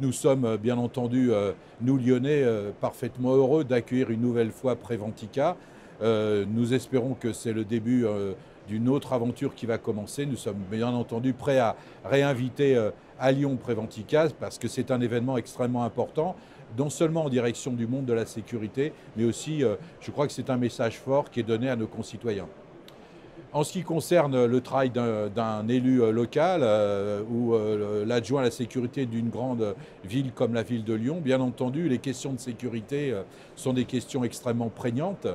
Nous sommes bien entendu, nous Lyonnais, parfaitement heureux d'accueillir une nouvelle fois Préventica. Nous espérons que c'est le début d'une autre aventure qui va commencer. Nous sommes bien entendu prêts à réinviter à Lyon Préventica parce que c'est un événement extrêmement important, non seulement en direction du monde de la sécurité, mais aussi, je crois que c'est un message fort qui est donné à nos concitoyens. En ce qui concerne le travail d'un élu local ou l'adjoint à la sécurité d'une grande ville comme la ville de Lyon, bien entendu, les questions de sécurité sont des questions extrêmement prégnantes.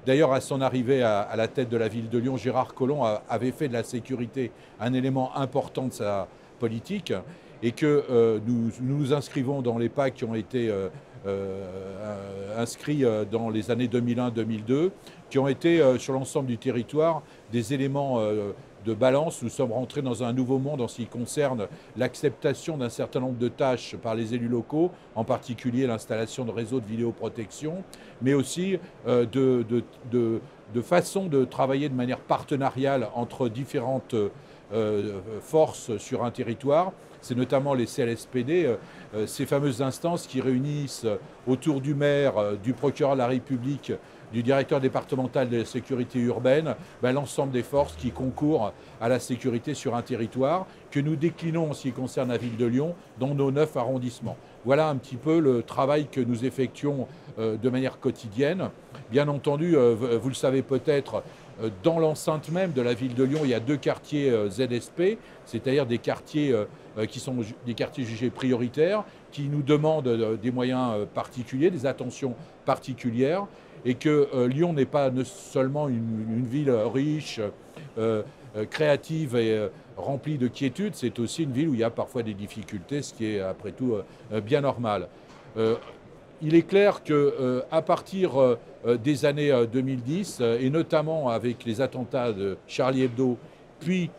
D'ailleurs, à son arrivée à la tête de la ville de Lyon, Gérard Collomb avait fait de la sécurité un élément important de sa politique et que nous nous inscrivons dans les pas qui ont été inscrits dans les années 2001-2002, qui ont été sur l'ensemble du territoire des éléments de balance. Nous sommes rentrés dans un nouveau monde en ce qui concerne l'acceptation d'un certain nombre de tâches par les élus locaux, en particulier l'installation de réseaux de vidéoprotection, mais aussi de façon de travailler de manière partenariale entre différentes forces sur un territoire. C'est notamment les CLSPD, ces fameuses instances qui réunissent autour du maire, du procureur de la République, du directeur départemental de la sécurité urbaine, l'ensemble des forces qui concourent à la sécurité sur un territoire, que nous déclinons en ce qui concerne la ville de Lyon dans nos 9 arrondissements. Voilà un petit peu le travail que nous effectuons de manière quotidienne. Bien entendu, vous le savez peut-être, dans l'enceinte même de la ville de Lyon, il y a 2 quartiers ZSP, c'est-à-dire des quartiers qui sont des quartiers jugés prioritaires, qui nous demandent des moyens particuliers, des attentions particulières, et que Lyon n'est pas seulement une ville riche, créative et remplie de quiétude, c'est aussi une ville où il y a parfois des difficultés, ce qui est après tout bien normal. Il est clair qu'à partir des années 2010, et notamment avec les attentats de Charlie Hebdo, puis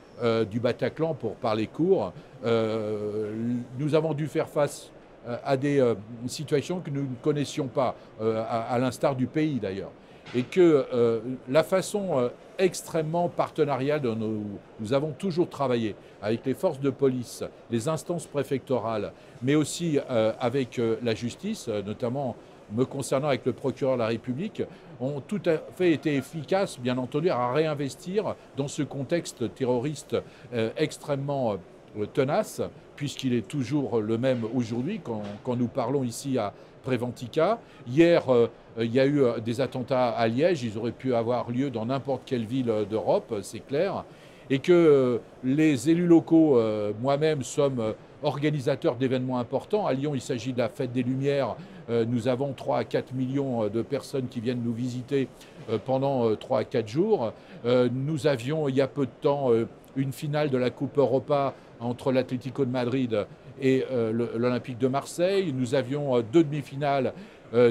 du Bataclan, pour parler court, nous avons dû faire face à des situations que nous ne connaissions pas, à l'instar du pays d'ailleurs. Et que la façon extrêmement partenariale dont nous avons toujours travaillé avec les forces de police, les instances préfectorales, mais aussi avec la justice, notamment me concernant avec le procureur de la République, ont tout à fait été efficaces, bien entendu, à réinvestir dans ce contexte terroriste extrêmement tenace, puisqu'il est toujours le même aujourd'hui quand nous parlons ici à Préventica. Hier, il y a eu des attentats à Liège, ils auraient pu avoir lieu dans n'importe quelle ville d'Europe, c'est clair, et que les élus locaux, moi-même, sommes organisateurs d'événements importants. À Lyon, il s'agit de la Fête des Lumières. Nous avons 3 à 4 millions de personnes qui viennent nous visiter pendant 3 à 4 jours. Nous avions, il y a peu de temps, une finale de la Coupe Europa entre l'Atlético de Madrid et l'Olympique de Marseille. Nous avions 2 demi-finales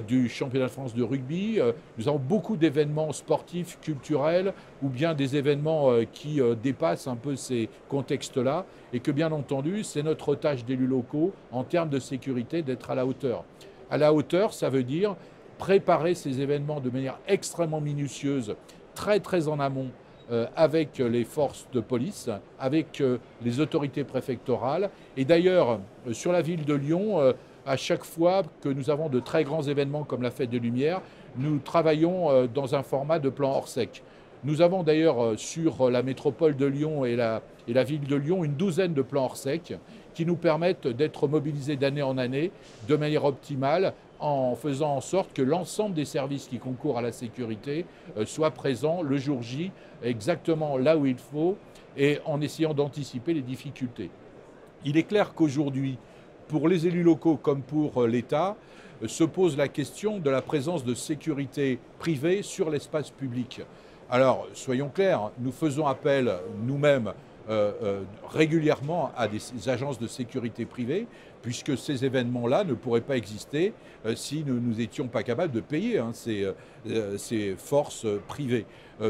du championnat de France de rugby. Nous avons beaucoup d'événements sportifs, culturels, ou bien des événements qui dépassent un peu ces contextes-là, et que bien entendu, c'est notre tâche d'élus locaux en termes de sécurité d'être à la hauteur. À la hauteur, ça veut dire préparer ces événements de manière extrêmement minutieuse, très très en amont, avec les forces de police, avec les autorités préfectorales. Et d'ailleurs, sur la ville de Lyon, à chaque fois que nous avons de très grands événements comme la Fête des Lumières, nous travaillons dans un format de plan Orsec. Nous avons d'ailleurs sur la métropole de Lyon et la ville de Lyon une douzaine de plans Orsec qui nous permettent d'être mobilisés d'année en année de manière optimale, en faisant en sorte que l'ensemble des services qui concourent à la sécurité soient présents le jour J, exactement là où il faut, et en essayant d'anticiper les difficultés. Il est clair qu'aujourd'hui, pour les élus locaux comme pour l'État, se pose la question de la présence de sécurité privée sur l'espace public. Alors, soyons clairs, nous faisons appel nous-mêmes régulièrement à des agences de sécurité privée, puisque ces événements-là ne pourraient pas exister si nous n'étions pas capables de payer ces forces privées.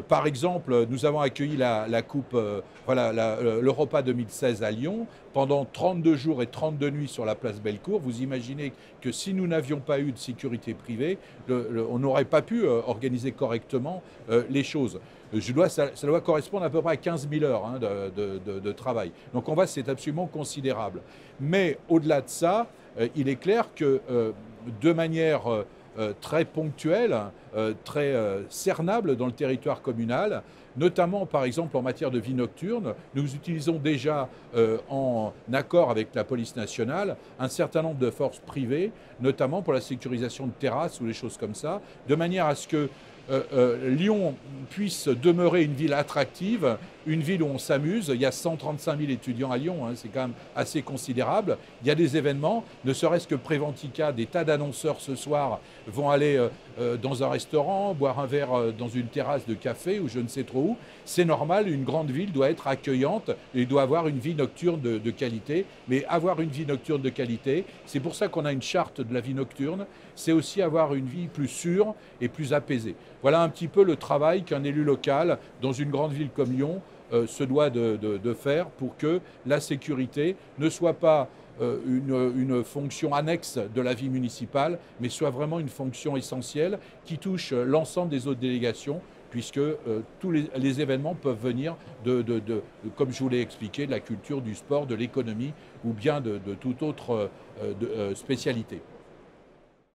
Par exemple, nous avons accueilli la Coupe, l'Europa 2016 à Lyon, pendant 32 jours et 32 nuits sur la place Bellecour. Vous imaginez que si nous n'avions pas eu de sécurité privée, on n'aurait pas pu organiser correctement les choses. Ça doit correspondre à peu près à 15 000 heures de travail. Donc c'est absolument considérable. Mais au-delà de ça, il est clair que de manière très ponctuelle, très cernable dans le territoire communal, notamment par exemple en matière de vie nocturne. Nous utilisons déjà en accord avec la police nationale un certain nombre de forces privées, notamment pour la sécurisation de terrasses ou des choses comme ça, de manière à ce que Lyon puisse demeurer une ville attractive, une ville où on s'amuse. Il y a 135 000 étudiants à Lyon, hein, c'est quand même assez considérable. Il y a des événements, ne serait-ce que Préventica, des tas d'annonceurs ce soir vont aller dans un restaurant, boire un verre dans une terrasse de café ou je ne sais trop où. C'est normal, une grande ville doit être accueillante et doit avoir une vie nocturne de qualité. Mais avoir une vie nocturne de qualité, c'est pour ça qu'on a une charte de la vie nocturne, c'est aussi avoir une vie plus sûre et plus apaisée. Voilà un petit peu le travail qu'un élu local dans une grande ville comme Lyon se doit de faire pour que la sécurité ne soit pas une fonction annexe de la vie municipale, mais soit vraiment une fonction essentielle qui touche l'ensemble des autres délégations, puisque tous les événements peuvent venir comme je vous l'ai expliqué, de la culture, du sport, de l'économie ou bien de toute autre spécialité.